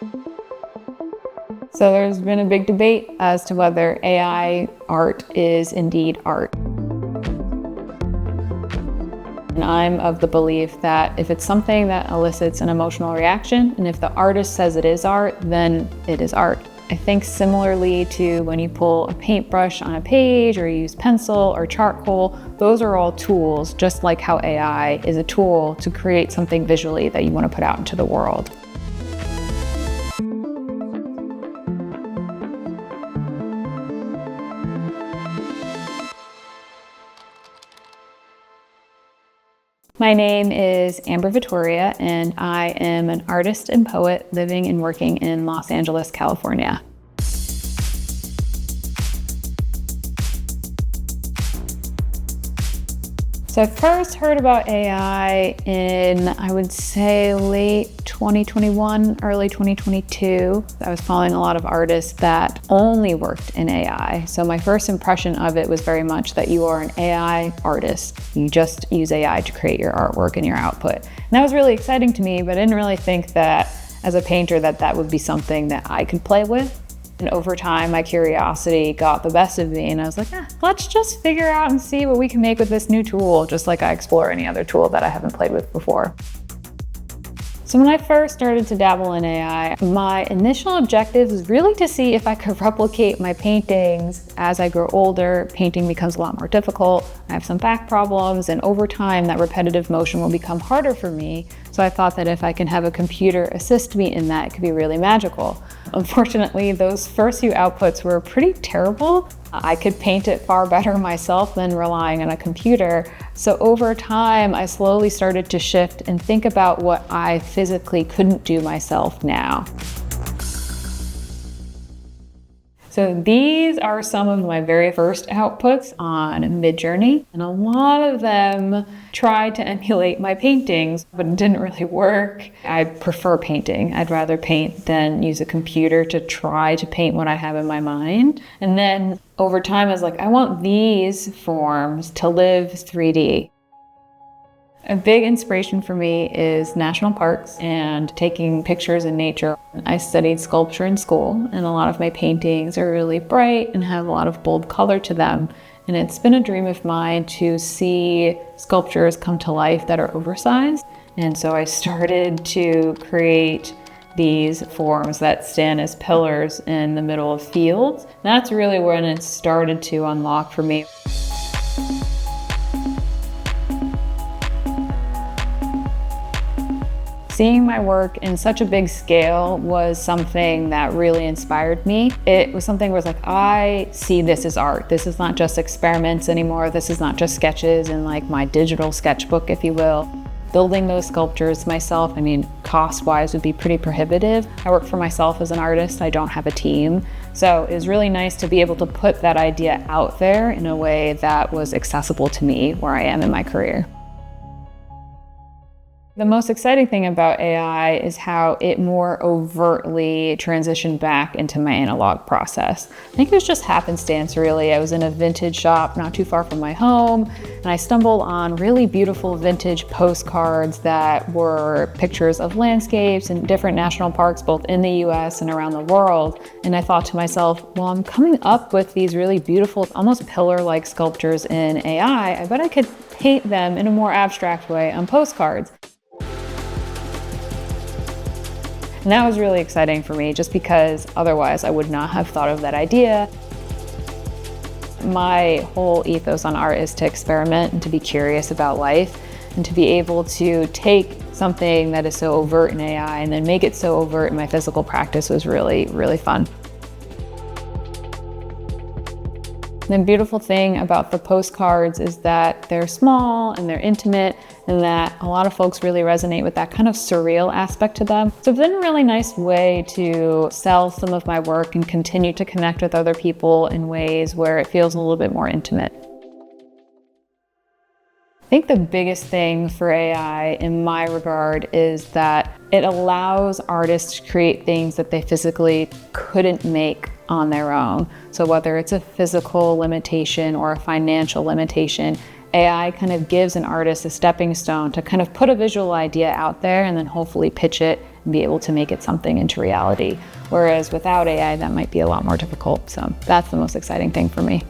So there's been a big debate as to whether AI art is indeed art. And I'm of the belief that if it's something that elicits an emotional reaction, and if the artist says it is art, then it is art. I think similarly to when you pull a paintbrush on a page or you use pencil or charcoal, those are all tools, just like how AI is a tool to create something visually that you want to put out into the world. My name is Amber Vittoria, and I am an artist and poet living and working in Los Angeles, California. So I first heard about AI in, I would say, late 2021, early 2022. I was following a lot of artists that only worked in AI. So my first impression of it was very much that you are an AI artist. You just use AI to create your artwork and your output. And that was really exciting to me, but I didn't really think that as a painter that would be something that I could play with. And over time, my curiosity got the best of me, and I was like, let's just figure out and see what we can make with this new tool, just like I explore any other tool that I haven't played with before. So when I first started to dabble in AI, my initial objective was really to see if I could replicate my paintings. As I grow older, painting becomes a lot more difficult. I have some back problems, and over time, that repetitive motion will become harder for me. So I thought that if I can have a computer assist me in that, it could be really magical. Unfortunately, those first few outputs were pretty terrible. I could paint it far better myself than relying on a computer. So over time, I slowly started to shift and think about what I physically couldn't do myself now. So these are some of my very first outputs on Midjourney, and a lot of them tried to emulate my paintings, but it didn't really work. I prefer painting. I'd rather paint than use a computer to try to paint what I have in my mind. And then over time, I was like, I want these forms to live 3D. A big inspiration for me is national parks and taking pictures in nature. I studied sculpture in school, and a lot of my paintings are really bright and have a lot of bold color to them. And it's been a dream of mine to see sculptures come to life that are oversized. And so I started to create these forms that stand as pillars in the middle of fields. That's really when it started to unlock for me. Seeing my work in such a big scale was something that really inspired me. It was something where it's like, I see this as art. This is not just experiments anymore. This is not just sketches in like my digital sketchbook, if you will. Building those sculptures myself, cost-wise would be pretty prohibitive. I work for myself as an artist. I don't have a team. So it was really nice to be able to put that idea out there in a way that was accessible to me where I am in my career. The most exciting thing about AI is how it more overtly transitioned back into my analog process. I think it was just happenstance, really. I was in a vintage shop not too far from my home, and I stumbled on really beautiful vintage postcards that were pictures of landscapes and different national parks, both in the US and around the world. And I thought to myself, well, I'm coming up with these really beautiful, almost pillar-like sculptures in AI. I bet I could paint them in a more abstract way on postcards. And that was really exciting for me, just because otherwise I would not have thought of that idea. My whole ethos on art is to experiment and to be curious about life, and to be able to take something that is so overt in AI and then make it so overt in my physical practice was really, really fun. The beautiful thing about the postcards is that they're small and they're intimate, and that a lot of folks really resonate with that kind of surreal aspect to them. So it's been a really nice way to sell some of my work and continue to connect with other people in ways where it feels a little bit more intimate. I think the biggest thing for AI in my regard is that it allows artists to create things that they physically couldn't make on their own. So whether it's a physical limitation or a financial limitation, AI kind of gives an artist a stepping stone to kind of put a visual idea out there and then hopefully pitch it and be able to make it something into reality. Whereas without AI, that might be a lot more difficult. So that's the most exciting thing for me.